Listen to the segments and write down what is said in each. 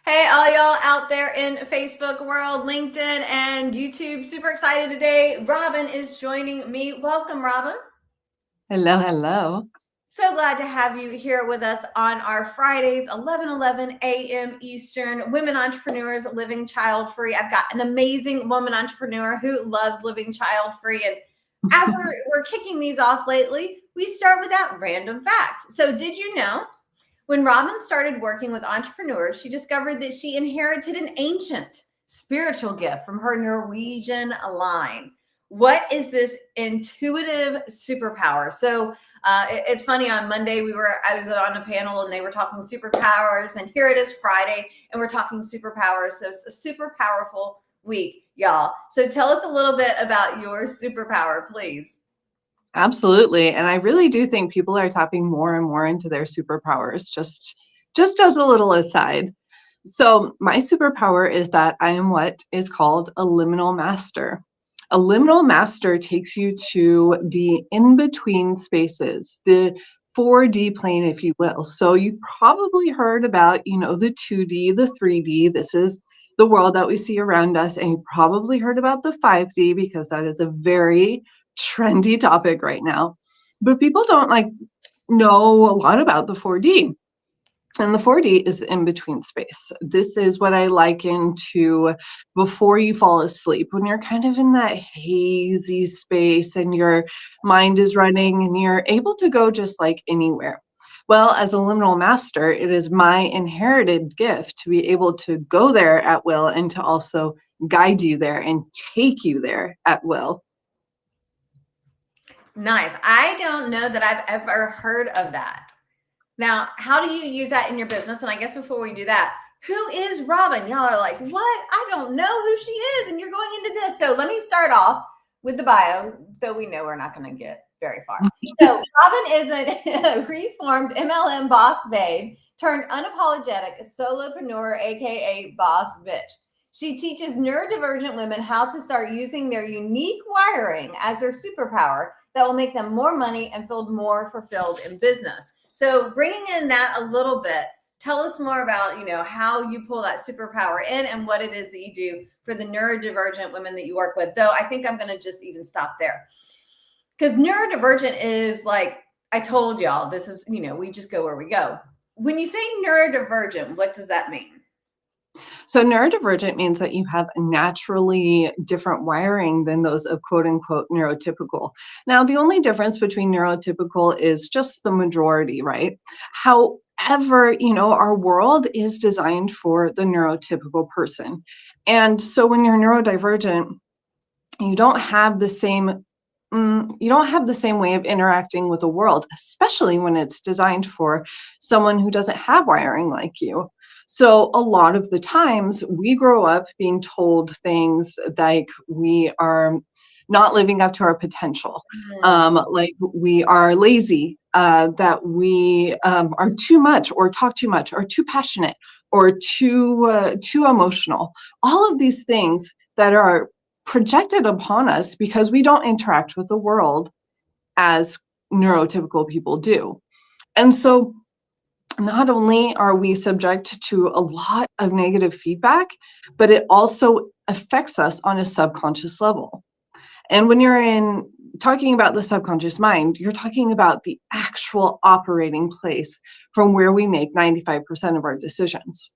Hey, all y'all out there in Facebook world, LinkedIn, and YouTube. Super excited today. Robin is joining me. Welcome, Robin. Hello, hello. So glad to have you here with us on our Fridays, 11:11 a.m. Eastern. Women entrepreneurs living child-free. I've got an amazing woman entrepreneur who loves living child-free. And as we're kicking these off lately, we start with that random fact. So did you know when Robin started working with entrepreneurs, she discovered that she inherited an ancient spiritual gift from her Norwegian line. What is this intuitive superpower? So it's funny. On Monday, I was on a panel and they were talking superpowers, and here it is Friday, and we're talking superpowers. So it's a super powerful week, y'all. So tell us a little bit about your superpower, please. Absolutely. And I really do think people are tapping more and more into their superpowers, just as a little aside. So my superpower is that I am what is called a liminal master. A liminal master takes you to the in-between spaces, the 4D plane, if you will. So you've probably heard about, the 2D, the 3D. This is the world that we see around us. And you probably heard about the 5D because that is a very trendy topic right now. But people don't know a lot about the 4D. And the 4D is the in-between space. This is what I liken to before you fall asleep, when you're kind of in that hazy space and your mind is running and you're able to go just like anywhere. Well, as a liminal master, it is my inherited gift to be able to go there at will and to also guide you there and take you there at will. Nice. I don't know that I've ever heard of that. Now, how do you use that in your business? And I guess before we do that, who is Robin? Y'all are like, what? I don't know who she is. And you're going into this. So let me start off with the bio, though we know we're not going to get very far. So Robin is a reformed MLM boss babe turned unapologetic solo-preneur, aka boss bitch. She teaches neurodivergent women how to start using their unique wiring as their superpower that will make them more money and feel more fulfilled in business. So bringing in that a little bit, tell us more about, how you pull that superpower in and what it is that you do for the neurodivergent women that you work with. Though I think I'm going to just even stop there. Because neurodivergent is like, I told y'all, this is, we just go where we go. When you say neurodivergent, what does that mean? So neurodivergent means that you have a naturally different wiring than those of quote unquote neurotypical. Now, the only difference between neurotypical is just the majority, right? However, our world is designed for the neurotypical person. And so when you're neurodivergent, you don't have the same way of interacting with the world, especially when it's designed for someone who doesn't have wiring like you. So a lot of the times we grow up being told things like we are not living up to our potential, like we are lazy, that we are too much or talk too much or too passionate or too emotional. All of these things that are projected upon us because we don't interact with the world as neurotypical people do. And so not only are we subject to a lot of negative feedback, but it also affects us on a subconscious level. And when you're talking about the subconscious mind, you're talking about the actual operating place from where we make 95% of our decisions.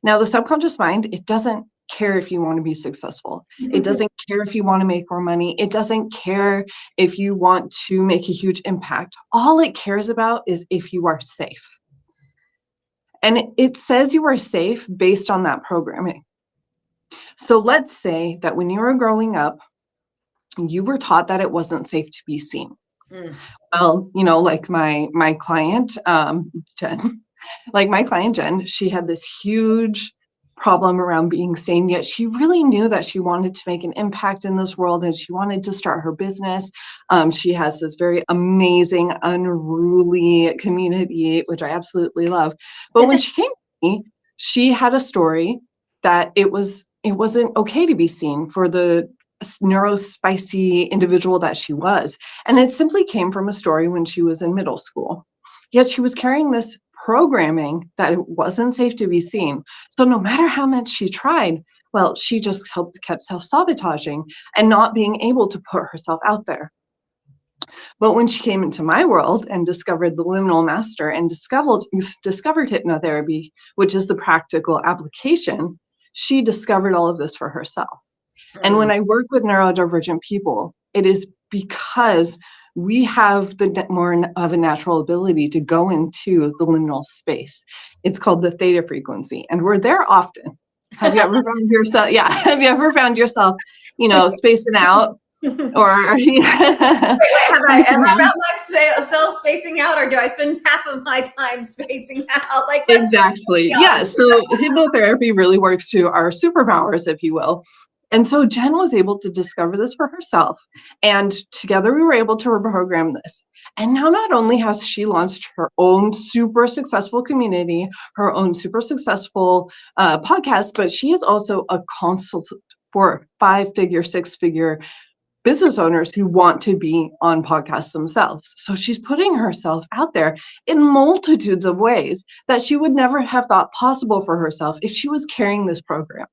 Now, the subconscious mind, it doesn't care if you want to be successful. It doesn't care if you want to make more money. It doesn't care if you want to make a huge impact. All it cares about is if you are safe. And it says you are safe based on that programming. So let's say that when you were growing up, you were taught that it wasn't safe to be seen. Well, like my client, Jen, she had this huge problem around being seen, yet she really knew that she wanted to make an impact in this world and she wanted to start her business. She has this very amazing, unruly community, which I absolutely love. But when she came to me, she had a story that it wasn't okay to be seen for the neurospicy individual that she was. And it simply came from a story when she was in middle school. Yet she was carrying this programming that it wasn't safe to be seen. So no matter how much she tried, well, she just kept self-sabotaging and not being able to put herself out there. But when she came into my world and discovered the liminal master and discovered hypnotherapy, which is the practical application, she discovered all of this for herself. And when I work with neurodivergent people, it is because we have more of a natural ability to go into the liminal space. It's called the theta frequency, and we're there often. Have you ever found yourself? Yeah. Have you ever found yourself, spacing out? Or have I ever found myself spacing out, or do I spend half of my time spacing out? Like exactly. Yeah. So hypnotherapy really works to our superpowers, if you will. And so Jen was able to discover this for herself. And together we were able to reprogram this. And now not only has she launched her own super successful community, her own super successful podcast, but she is also a consultant for 5-figure, 6-figure business owners who want to be on podcasts themselves. So she's putting herself out there in multitudes of ways that she would never have thought possible for herself if she was carrying this program.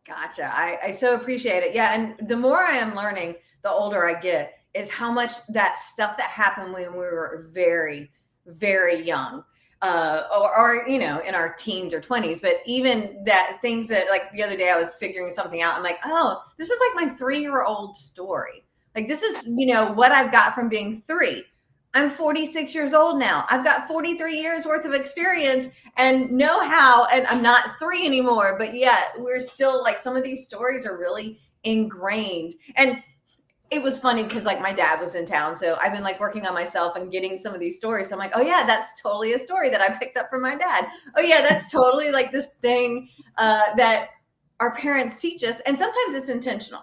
Gotcha. I so appreciate it. Yeah. And the more I am learning, the older I get, is how much that stuff that happened when we were very, very young, or in our teens or 20s, but even that things that, like the other day I was figuring something out. I'm like, oh, this is like my 3-year-old story. Like this is, what I've got from being 3. I'm 46 years old now. I've got 43 years worth of experience and know-how, and I'm not 3 anymore, but yet we're still like, some of these stories are really ingrained. And it was funny because like my dad was in town. So I've been like working on myself and getting some of these stories. So I'm like, oh yeah, that's totally a story that I picked up from my dad. Oh yeah, that's totally like this thing that our parents teach us. And sometimes it's intentional.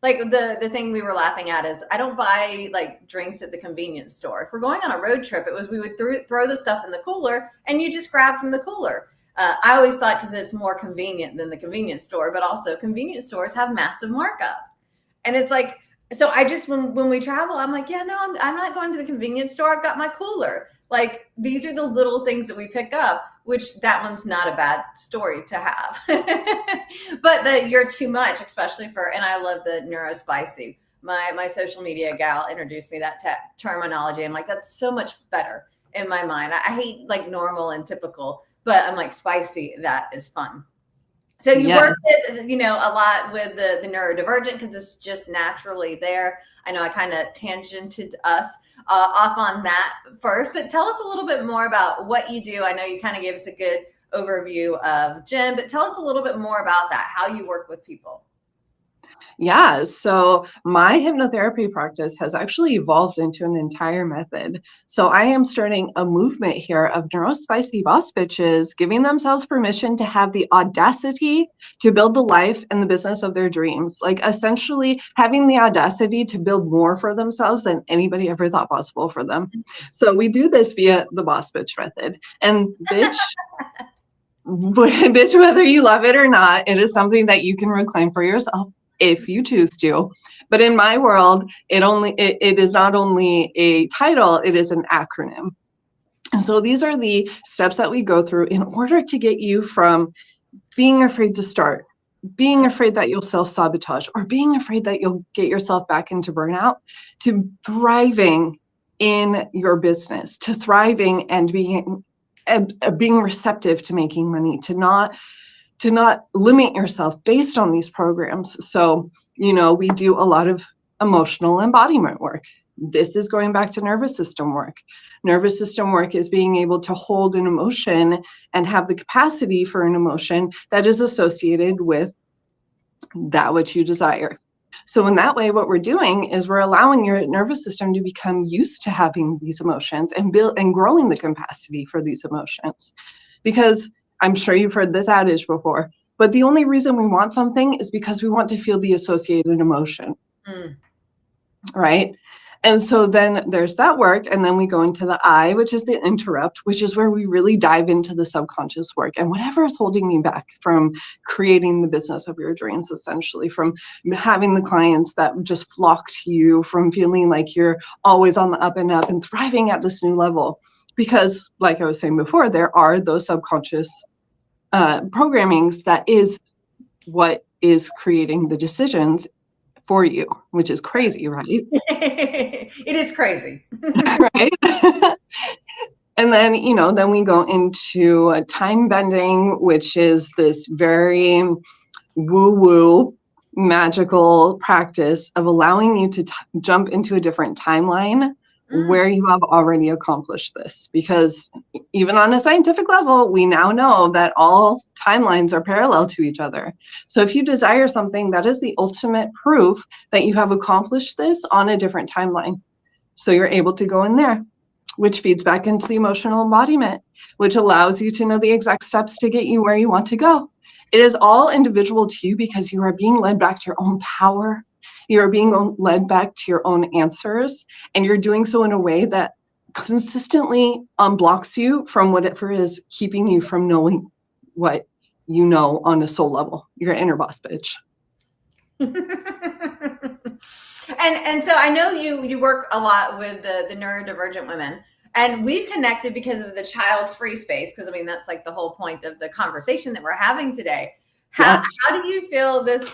Like the thing we were laughing at is I don't buy like drinks at the convenience store. If we're going on a road trip, we would throw the stuff in the cooler and you just grab from the cooler. I always thought because it's more convenient than the convenience store, but also convenience stores have massive markup. And it's like, so I just, when we travel, I'm like, yeah, no, I'm not going to the convenience store. I've got my cooler. Like these are the little things that we pick up, which that one's not a bad story to have. But you're too much, especially and I love the neurospicy. My social media gal introduced me that terminology. I'm like, that's so much better in my mind. I hate like normal and typical, but I'm like spicy. That is fun. So you work with, a lot with the neurodivergent because it's just naturally there. I know I kind of tangented us off on that first, but tell us a little bit more about what you do. I know you kind of gave us a good overview of Jen, but tell us a little bit more about that, how you work with people. Yeah, so my hypnotherapy practice has actually evolved into an entire method. So I am starting a movement here of neurospicy boss bitches giving themselves permission to have the audacity to build the life and the business of their dreams. Like essentially having the audacity to build more for themselves than anybody ever thought possible for them. So we do this via the boss bitch method. And bitch, whether you love it or not, it is something that you can reclaim for yourself if you choose to. But in my world, it is not only a title, it is an acronym. And so these are the steps that we go through in order to get you from being afraid to start, being afraid that you'll self-sabotage, or being afraid that you'll get yourself back into burnout, to thriving in your business, to thriving and being receptive to making money, to not limit yourself based on these programs. So, we do a lot of emotional embodiment work. This is going back to nervous system work. Nervous system work is being able to hold an emotion and have the capacity for an emotion that is associated with that which you desire. So in that way, what we're doing is we're allowing your nervous system to become used to having these emotions and growing the capacity for these emotions. Because I'm sure you've heard this adage before, but the only reason we want something is because we want to feel the associated emotion, right? And so then there's that work, and then we go into the I, which is the interrupt, which is where we really dive into the subconscious work and whatever is holding you back from creating the business of your dreams, essentially, from having the clients that just flock to you, from feeling like you're always on the up and up and thriving at this new level. because, like I was saying before, there are those subconscious programmings that is what is creating the decisions for you, which is crazy, right? It is crazy. Right? And then, then we go into time bending, which is this very woo-woo magical practice of allowing you to jump into a different timeline where you have already accomplished this. Because even on a scientific level, we now know that all timelines are parallel to each other. So if you desire something, that is the ultimate proof that you have accomplished this on a different timeline. So you're able to go in there, which feeds back into the emotional embodiment, which allows you to know the exact steps to get you where you want to go. It is all individual to you because you are being led back to your own power. You are being led back to your own answers, and you're doing so in a way that consistently unblocks you from whatever is keeping you from knowing what you know on a soul level. Your inner boss bitch. And so I know you work a lot with the neurodivergent women, and we've connected because of the child-free space, because I mean that's like the whole point of the conversation that we're having today. How do you feel this,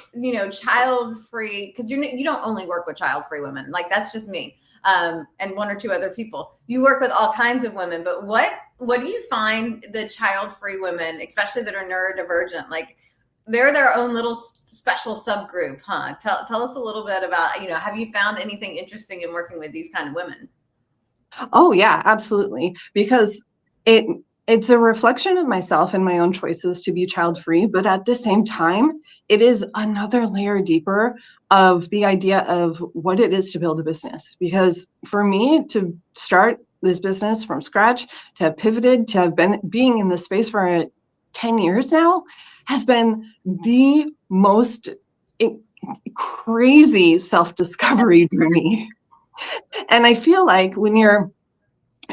child-free, because you don't only work with child-free women, like that's just me, and one or two other people. You work with all kinds of women, but what do you find the child-free women, especially that are neurodivergent, like they're their own little special subgroup, huh? Tell us a little bit about, have you found anything interesting in working with these kind of women? Oh yeah, absolutely. Because it's a reflection of myself and my own choices to be child-free, but at the same time, it is another layer deeper of the idea of what it is to build a business. Because for me to start this business from scratch, to have pivoted, to have been being in this space for 10 years now, has been the most crazy self-discovery journey. And I feel like when you're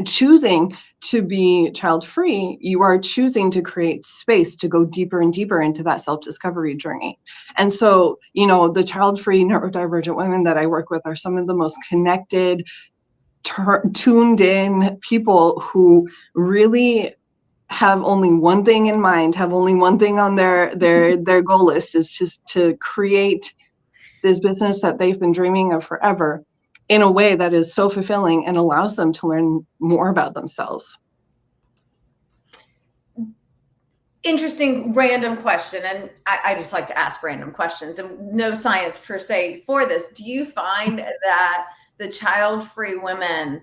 choosing to be child-free, you are choosing to create space to go deeper and deeper into that self-discovery journey. And so, the child-free neurodivergent women that I work with are some of the most connected, tuned in people who really have only one thing in mind, have only one thing on their goal list, is just to create this business that they've been dreaming of forever in a way that is so fulfilling and allows them to learn more about themselves. Interesting random question. And I just like to ask random questions, and no science per se for this. Do you find that the child-free women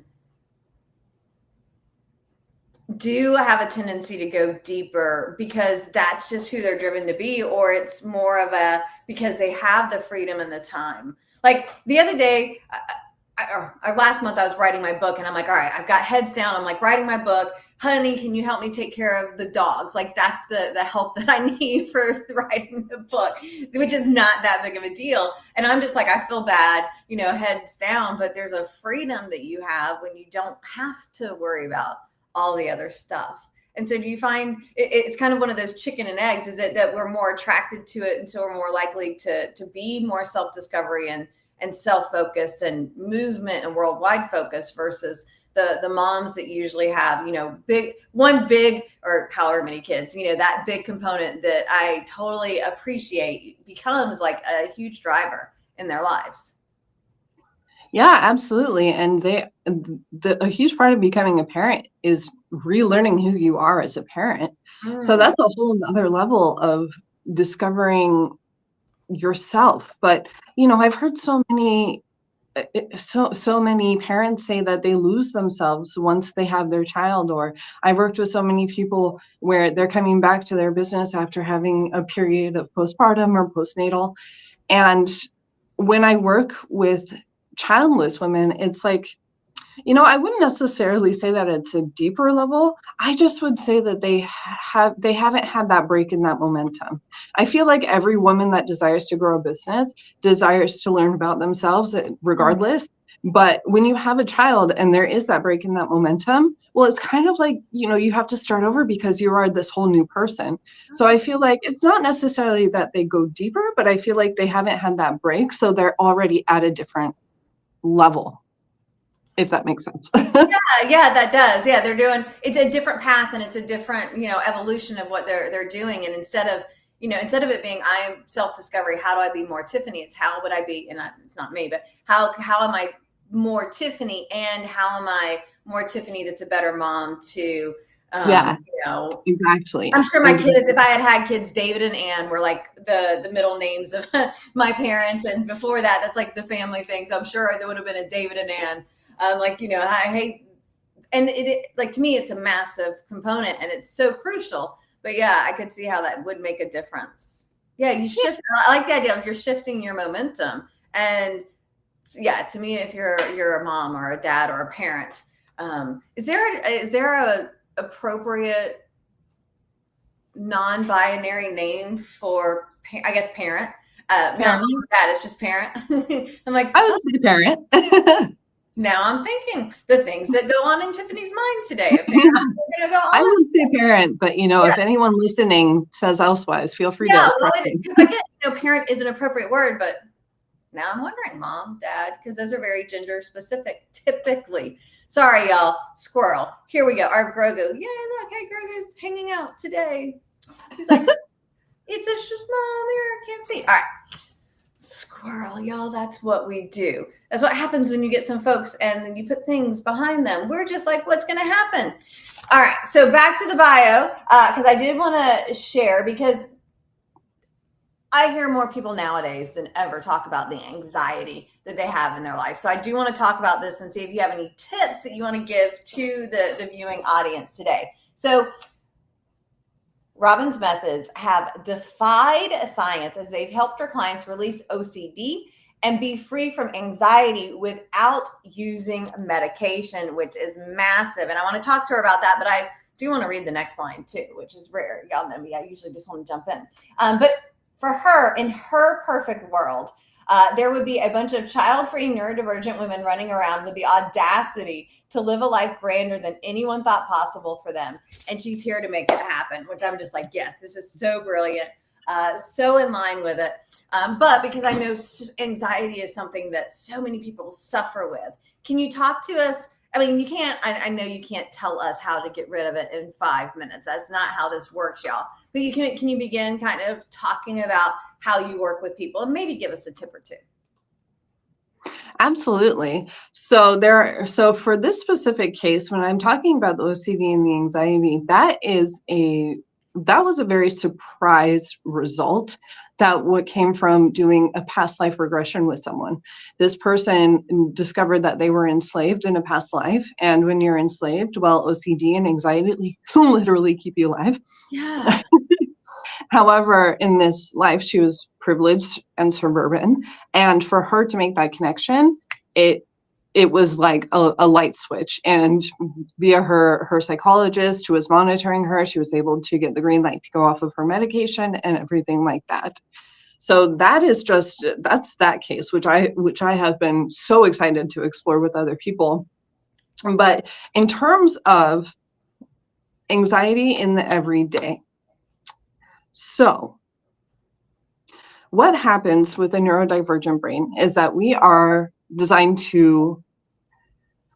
do have a tendency to go deeper because that's just who they're driven to be, or it's more of a because they have the freedom and the time? Like the other day, last month, I was writing my book, and I'm like, all right, I've got heads down. I'm like writing my book. Honey, can you help me take care of the dogs? Like that's the help that I need for writing the book, which is not that big of a deal. And I'm just like, I feel bad, heads down, but there's a freedom that you have when you don't have to worry about all the other stuff. And so do you find it's kind of one of those chicken and eggs? Is it that we're more attracted to it, and so we're more likely to be more self-discovery and self-focused and movement and worldwide focus versus the moms that usually have, big or however many kids, that big component that I totally appreciate becomes like a huge driver in their lives? Yeah, absolutely. And a huge part of becoming a parent is relearning who you are as a parent. So that's a whole other level of discovering yourself. But, I've heard so many parents say that they lose themselves once they have their child. Or I've worked with so many people where they're coming back to their business after having a period of postpartum or postnatal. And when I work with childless women, it's like, I wouldn't necessarily say that it's a deeper level. I just would say that they haven't had that break in that momentum. I feel like every woman that desires to grow a business desires to learn about themselves regardless. But when you have a child and there is that break in that momentum, well, it's kind of like, you have to start over because you are this whole new person. So I feel like it's not necessarily that they go deeper, but I feel like they haven't had that break. So they're already at a different level. if that makes sense. Yeah, that does. Yeah, they're doing, it's a different path and it's a different, evolution of what they're doing. And instead of it being I am self-discovery, how do I be more Tiffanie? It's how would I be, and it's not me, but how am I more Tiffanie, and how am I more Tiffanie that's a better mom to Yeah, exactly. I'm sure my kids, if I had kids, David and Ann were like the middle names of my parents, and before that, that's like the family thing. So I'm sure there would have been a David and Ann. I hate, and it like, to me, it's a massive component and it's so crucial. But yeah, I could see how that would make a difference. Yeah, you shift. I like the idea of you're shifting your momentum. And yeah, to me, if you're a mom or a dad or a parent, is there a appropriate non-binary name for, I guess, parent? Not mom or dad, it's just parent. I'm like, I would say parent. Now I'm thinking the things that go on in Tiffany's mind today. I would say parent, but if anyone listening says elsewise, feel free to. Well, because I get, parent is an appropriate word, but now I'm wondering, mom, dad, because those are very gender specific, typically. Sorry, y'all. Squirrel. Here we go. Our Grogu. Yeah, look, hey, Grogu's hanging out today. He's like, it's a mom here. I can't see. All right. Squirrel, y'all. That's what we do. That's what happens when you get some folks and then you put things behind them. We're just like, what's going to happen? All right. So back to the bio, because I did want to share, because I hear more people nowadays than ever talk about the anxiety that they have in their life. So I do want to talk about this and see if you have any tips that you want to give to the viewing audience today. So Robin's methods have defied science as they've helped her clients release OCD and be free from anxiety without using medication, which is massive. And I want to talk to her about that, but I do want to read the next line too, which is rare. Y'all know me. I usually just want to jump in. But for her, in her perfect world, there would be a bunch of child-free neurodivergent women running around with the audacity to live a life grander than anyone thought possible for them. And she's here to make it happen, which I'm just like, yes, this is so brilliant, so in line with it. But because I know anxiety is something that so many people suffer with, can you talk to us? I mean, you can't, I know you can't tell us how to get rid of it in 5 minutes. That's not how this works, y'all. But can you begin kind of talking about how you work with people and maybe give us a tip or two? Absolutely. So for this specific case, when I'm talking about the OCD and the anxiety, that was a very surprise result. That what came from doing a past life regression with someone. This person discovered that they were enslaved in a past life. And when you're enslaved, well, OCD and anxiety literally keep you alive. Yeah. However, in this life, she was privileged and suburban. And for her to make that connection, it was like a light switch. And via her psychologist who was monitoring her, she was able to get the green light to go off of her medication and everything like that. So that's that case, which I have been so excited to explore with other people. But in terms of anxiety in the everyday, so what happens with a neurodivergent brain is that we are designed to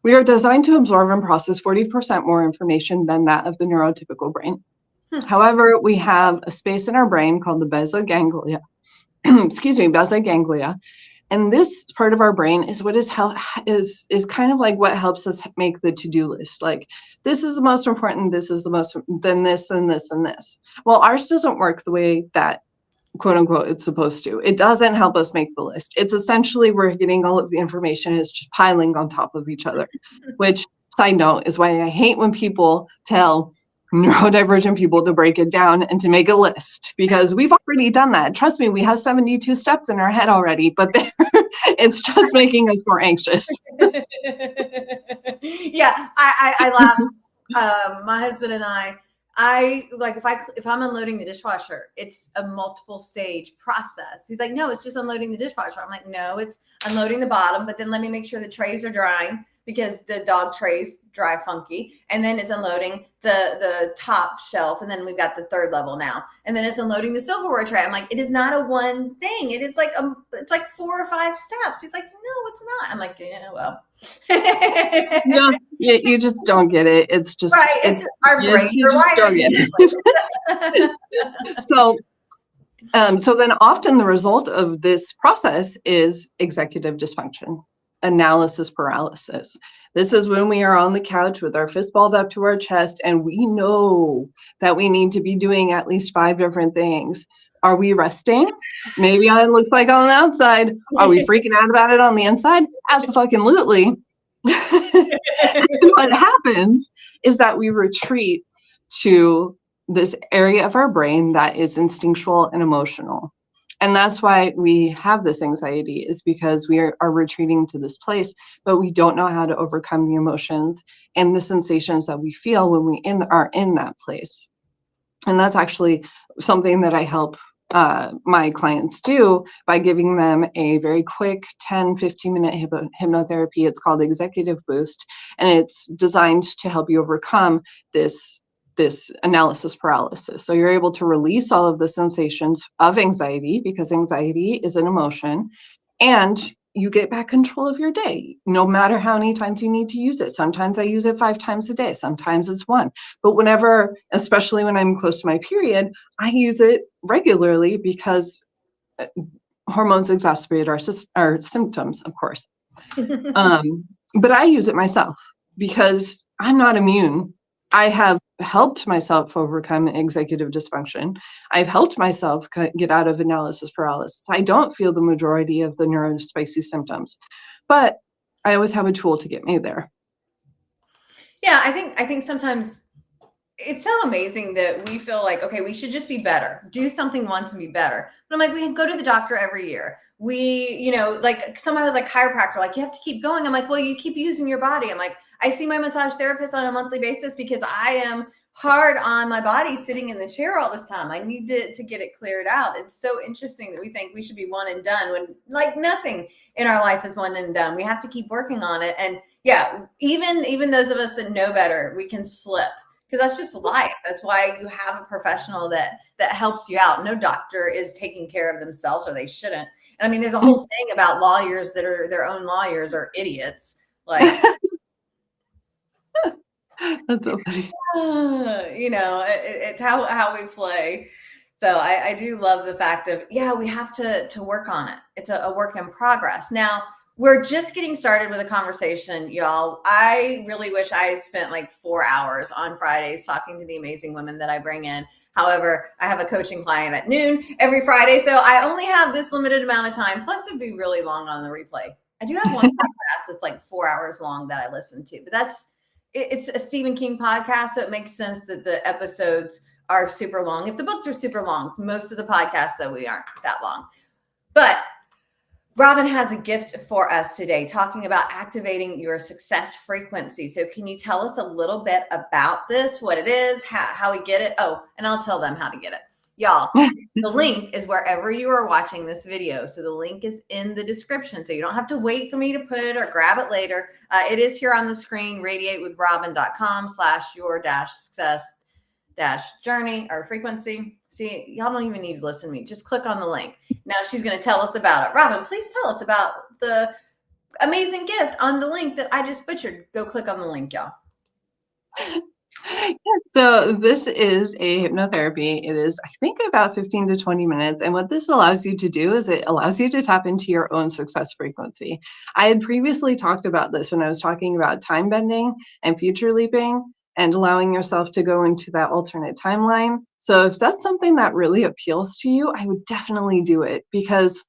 absorb and process 40% more information than that of the neurotypical brain. However, we have a space in our brain called the basal ganglia, basal ganglia. And this part of our brain is what is kind of like what helps us make the to-do list. Like, this is the most important, this is the most, then this, and this, and this. Well, ours doesn't work the way that, quote unquote, it's supposed to. It doesn't help us make the list. It's essentially we're getting all of the information, it's just piling on top of each other, which, side note, is why I hate when people tell neurodivergent people to break it down and to make a list, because we've already done that. Trust me, we have 72 steps in our head already, but it's just making us more anxious. Yeah, I laugh. My husband and I like, if I'm unloading the dishwasher, it's a multiple stage process. He's like, no, it's just unloading the dishwasher. I'm like, no, it's unloading the bottom, but then let me make sure the trays are drying because the dog trays dry funky, and then it's unloading the top shelf, and then we've got the third level now, and then it's unloading the silverware tray. I'm like, it is not a one thing. It is like it's like 4 or 5 steps. He's like, no, it's not. I'm like, yeah, well. No, you just don't get it. It's just right. It's our brains you are just don't get it. So then often the result of this process is executive dysfunction, analysis paralysis. This is when we are on the couch with our fist balled up to our chest and we know that we need to be doing at least 5 different things. Are we resting? Maybe it looks like on the outside. Are we freaking out about it on the inside? Absolutely. What happens is that we retreat to this area of our brain that is instinctual and emotional. And that's why we have this anxiety, is because we are retreating to this place, but we don't know how to overcome the emotions and the sensations that we feel when we are in that place. And that's actually something that I help my clients do by giving them a very quick 10-15 minute hypnotherapy. It's called Executive Boost, and it's designed to help you overcome this analysis paralysis. So you're able to release all of the sensations of anxiety, because anxiety is an emotion, and you get back control of your day, no matter how many times you need to use it. Sometimes I use it 5 times a day. Sometimes it's 1. But whenever, especially when I'm close to my period, I use it regularly because hormones exacerbate our symptoms, of course. But I use it myself because I'm not immune. I have helped myself overcome executive dysfunction. I've helped myself get out of analysis paralysis. I don't feel the majority of the neurospicy symptoms, but I always have a tool to get me there. Yeah, I think sometimes it's so amazing that we feel like, okay, we should just be better, do something once and be better. But I'm like, we can go to the doctor every year. We, like somebody was like chiropractor, like you have to keep going. I'm like, well, you keep using your body. I'm like, I see my massage therapist on a monthly basis because I am hard on my body sitting in the chair all this time. I need to get it cleared out. It's so interesting that we think we should be one and done when like nothing in our life is one and done. We have to keep working on it. And yeah, even those of us that know better, we can slip, because that's just life. That's why you have a professional that helps you out. No doctor is taking care of themselves, or they shouldn't. And I mean, there's a whole saying about lawyers that are their own lawyers are idiots. Like, that's so funny. It's how we play. So I do love the fact of, we have to work on it. It's a work in progress. Now, we're just getting started with a conversation, y'all. I really wish I had spent like 4 hours on Fridays talking to the amazing women that I bring in. However, I have a coaching client at noon every Friday, so I only have this limited amount of time. Plus, it'd be really long on the replay. I do have one podcast that's like 4 hours long that I listen to, but it's a Stephen King podcast, so it makes sense that the episodes are super long. If the books are super long, most of the podcasts, though, we aren't that long. But Robin has a gift for us today, talking about activating your success frequency. So can you tell us a little bit about this, what it is, how we get it? Oh, and I'll tell them how to get it. Y'all, the link is wherever you are watching this video. So the link is in the description. So you don't have to wait for me to put it or grab it later. It is here on the screen, radiatewithrobin.com/your-success-journey or frequency. See, y'all don't even need to listen to me. Just click on the link. Now she's going to tell us about it. Robin, please tell us about the amazing gift on the link that I just butchered. Go click on the link, y'all. Yeah, so this is a hypnotherapy. It is, I think, about 15 to 20 minutes. And what this allows you to do is it allows you to tap into your own success frequency. I had previously talked about this when I was talking about time bending and future leaping and allowing yourself to go into that alternate timeline. So if that's something that really appeals to you, I would definitely do it, because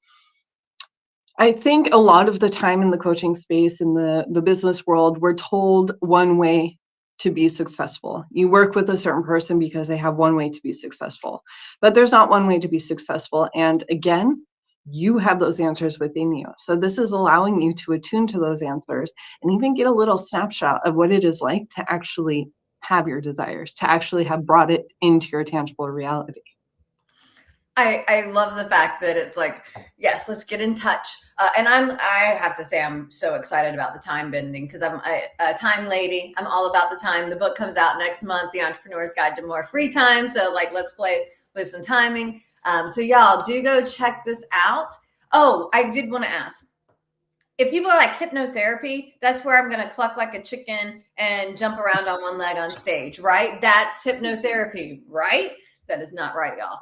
I think a lot of the time in the coaching space, in the business world, we're told one way to be successful. You work with a certain person because they have one way to be successful, but there's not one way to be successful. And again, you have those answers within you. So this is allowing you to attune to those answers and even get a little snapshot of what it is like to actually have your desires, to actually have brought it into your tangible reality. I love the fact that it's like, yes, let's get in touch. And I have to say, I'm so excited about the time bending because I'm a time lady. I'm all about the time. The book comes out next month, The Entrepreneur's Guide to More Free Time. So like, let's play with some timing. So y'all do go check this out. Oh, I did want to ask, if people are like hypnotherapy, that's where I'm going to cluck like a chicken and jump around on one leg on stage, right? That's hypnotherapy, right? That is not right, y'all.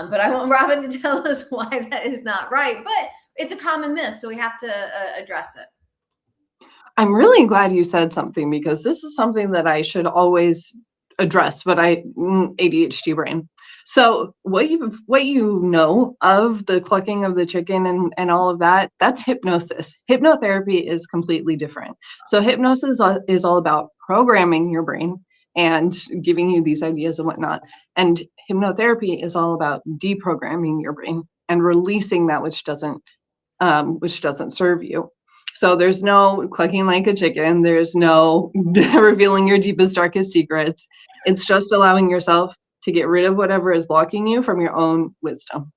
But I want Robin to tell us why that is not right. But it's a common myth, so we have to address it. I'm really glad you said something because this is something that I should always address, but ADHD brain. So what you know of the clucking of the chicken and all of that, that's hypnosis. Hypnotherapy is completely different. So hypnosis is all about programming your brain and giving you these ideas and whatnot. And hypnotherapy is all about deprogramming your brain and releasing that which doesn't serve you. So there's no clucking like a chicken. There's no revealing your deepest, darkest secrets. It's just allowing yourself to get rid of whatever is blocking you from your own wisdom.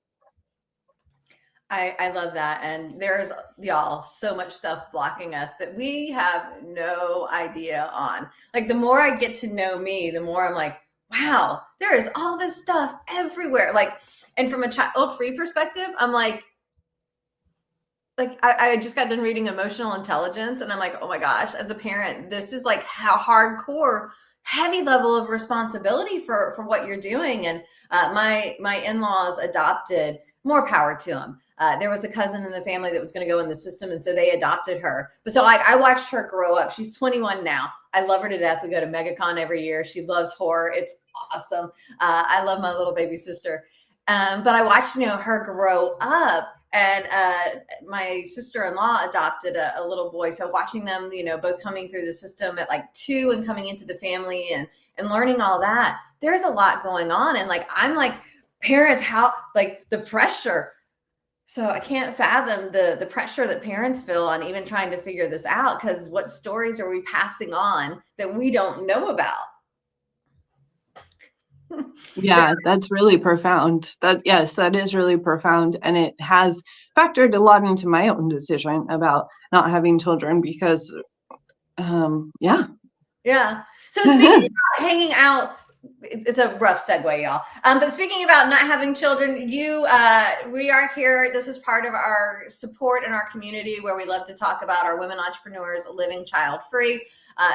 I love that. And there's, y'all, so much stuff blocking us that we have no idea on. Like, the more I get to know me, the more I'm like, wow, there is all this stuff everywhere. Like, and from a child-free perspective, I'm like I just got done reading Emotional Intelligence, and I'm like, oh my gosh, as a parent, this is like how hardcore, heavy level of responsibility for what you're doing. And my in-laws adopted, more power to them. There was a cousin in the family that was going to go in the system, and so they adopted her. But so I watched her grow up. She's 21 now. I love her to death. We go to MegaCon every year. She loves horror. It's awesome. I love my little baby sister. But I watched, her grow up. And my sister-in-law adopted a little boy. So watching them, both coming through the system at like 2 and coming into the family and learning all that, there's a lot going on. And like, I'm like, parents, how, like, the pressure. So I can't fathom the pressure that parents feel on even trying to figure this out, because what stories are we passing on that we don't know about? Yeah, that's really profound. That is really profound. And it has factored a lot into my own decision about not having children because, yeah. Yeah. So speaking about hanging out, it's a rough segue, y'all. But speaking about not having children, we are here. This is part of our support in our community where we love to talk about our women entrepreneurs living child-free.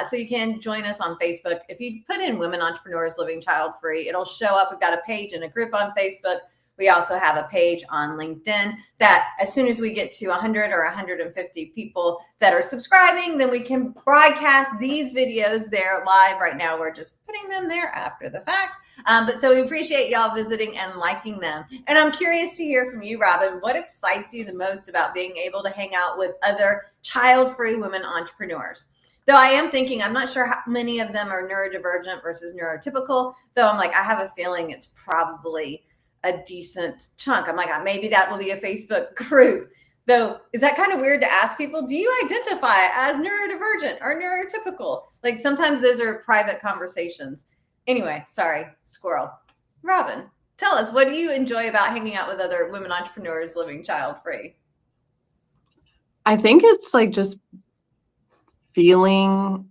So you can join us on Facebook. If you put in Women Entrepreneurs Living Child Free, it'll show up. We've got a page and a group on Facebook. We also have a page on LinkedIn that as soon as we get to 100 or 150 people that are subscribing, then we can broadcast these videos there live. Right now, we're just putting them there after the fact. But so we appreciate y'all visiting and liking them. And I'm curious to hear from you, Robin. What excites you the most about being able to hang out with other child-free women entrepreneurs? Though I am thinking, I'm not sure how many of them are neurodivergent versus neurotypical, though I'm like, I have a feeling it's probably a decent chunk. I'm like, maybe that will be a Facebook group. Though, is that kind of weird to ask people? Do you identify as neurodivergent or neurotypical? Like, sometimes those are private conversations. Anyway, sorry, squirrel. Robin, tell us, what do you enjoy about hanging out with other women entrepreneurs living child-free? I think it's like just feeling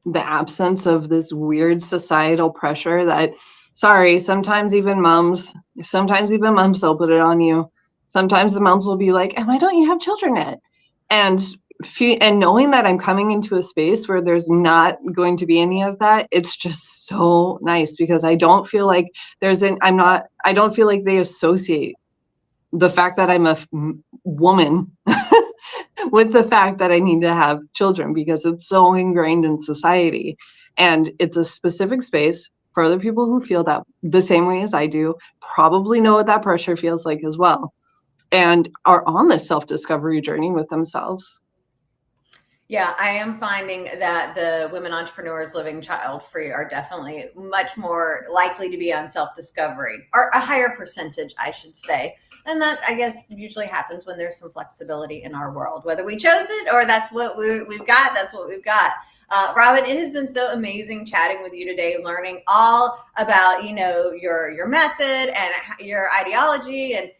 the absence of this weird societal pressure that, sometimes even moms, they'll put it on you. Sometimes the moms will be like, why don't you have children yet? And knowing that I'm coming into a space where there's not going to be any of that, it's just so nice because I don't feel like I don't feel like they associate the fact that I'm a woman with the fact that I need to have children because it's so ingrained in society. And it's a specific space for other people who feel that the same way as I do, probably know what that pressure feels like as well, and are on this self-discovery journey with themselves. Yeah, I am finding that the women entrepreneurs living child-free are definitely much more likely to be on self-discovery, or a higher percentage, I should say. And that, I guess, usually happens when there's some flexibility in our world, whether we chose it or that's what we've got, that's what we've got. Robin, it has been so amazing chatting with you today, learning all about, your method and your ideology, and,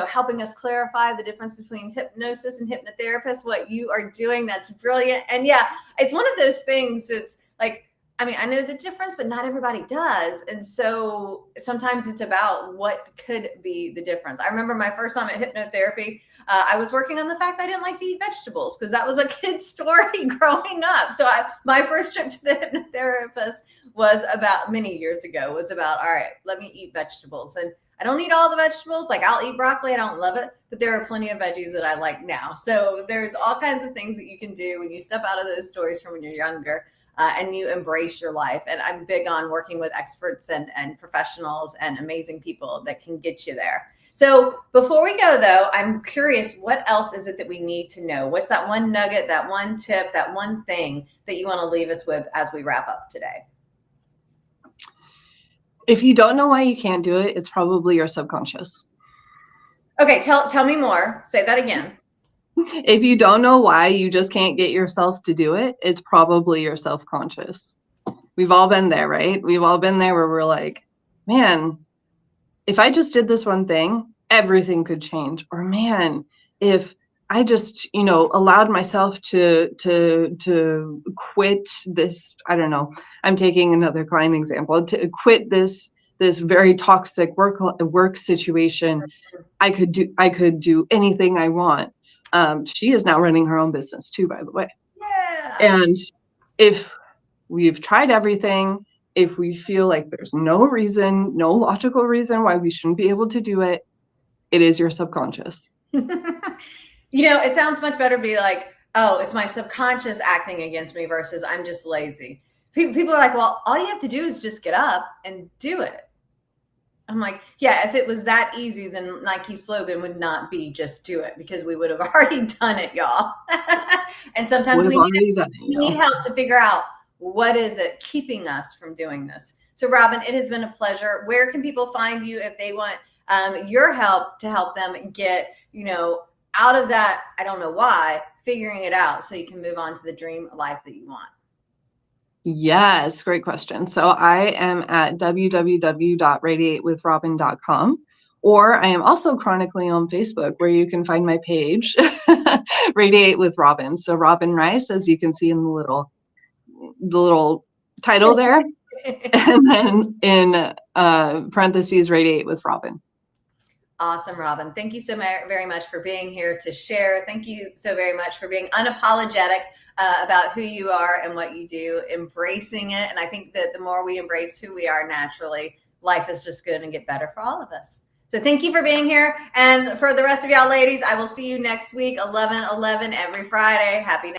helping us clarify the difference between hypnosis and hypnotherapist, what you are doing. That's brilliant. And yeah, it's one of those things. It's like, I know the difference, but not everybody does. And so sometimes it's about what could be the difference. I remember my first time at hypnotherapy, I was working on the fact I didn't like to eat vegetables because that was a kid's story growing up. So my first trip to the hypnotherapist was about many years ago, was about, all right, let me eat vegetables. And I don't eat all the vegetables. Like, I'll eat broccoli. I don't love it, but there are plenty of veggies that I like now. So there's all kinds of things that you can do when you step out of those stories from when you're younger. And you embrace your life. And I'm big on working with experts and professionals and amazing people that can get you there. So before we go, though, I'm curious, what else is it that we need to know? What's that one nugget, that one tip, that one thing that you want to leave us with as we wrap up today? If you don't know why you can't do it, it's probably your subconscious. Okay, tell me more. Say that again. If you don't know why you just can't get yourself to do it, it's probably your self-conscious. We've all been there, right? We've all been there where we're like, man, if I just did this one thing, everything could change. Or man, if I just, allowed myself to quit this, I don't know, I'm taking another client example, to quit this very toxic work situation, I could do anything I want. She is now running her own business too, by the way. Yeah. And if we've tried everything, if we feel like there's no logical reason why we shouldn't be able to do it, it is your subconscious. It sounds much better to be like, oh, it's my subconscious acting against me versus I'm just lazy. People are like, well, all you have to do is just get up and do it. I'm like, yeah, if it was that easy, then Nike's slogan would not be just do it, because we would have already done it, y'all. And sometimes we need help to figure out what is it keeping us from doing this. So Robin, it has been a pleasure. Where can people find you if they want your help to help them get, out of that, I don't know why, figuring it out so you can move on to the dream life that you want? Yes, great question. So I am at www.radiatewithrobin.com, or I am also chronically on Facebook, where you can find my page, Radiate with Robin. So Robin Rice, as you can see in the little title there, and then in parentheses, Radiate with Robin. Awesome, Robin. Thank you so very much for being here to share. Thank you so very much for being unapologetic about who you are and what you do, embracing it. And I think that the more we embrace who we are naturally, life is just going to get better for all of us. So thank you for being here. And for the rest of y'all ladies, I will see you next week, 11/11 every Friday. Happy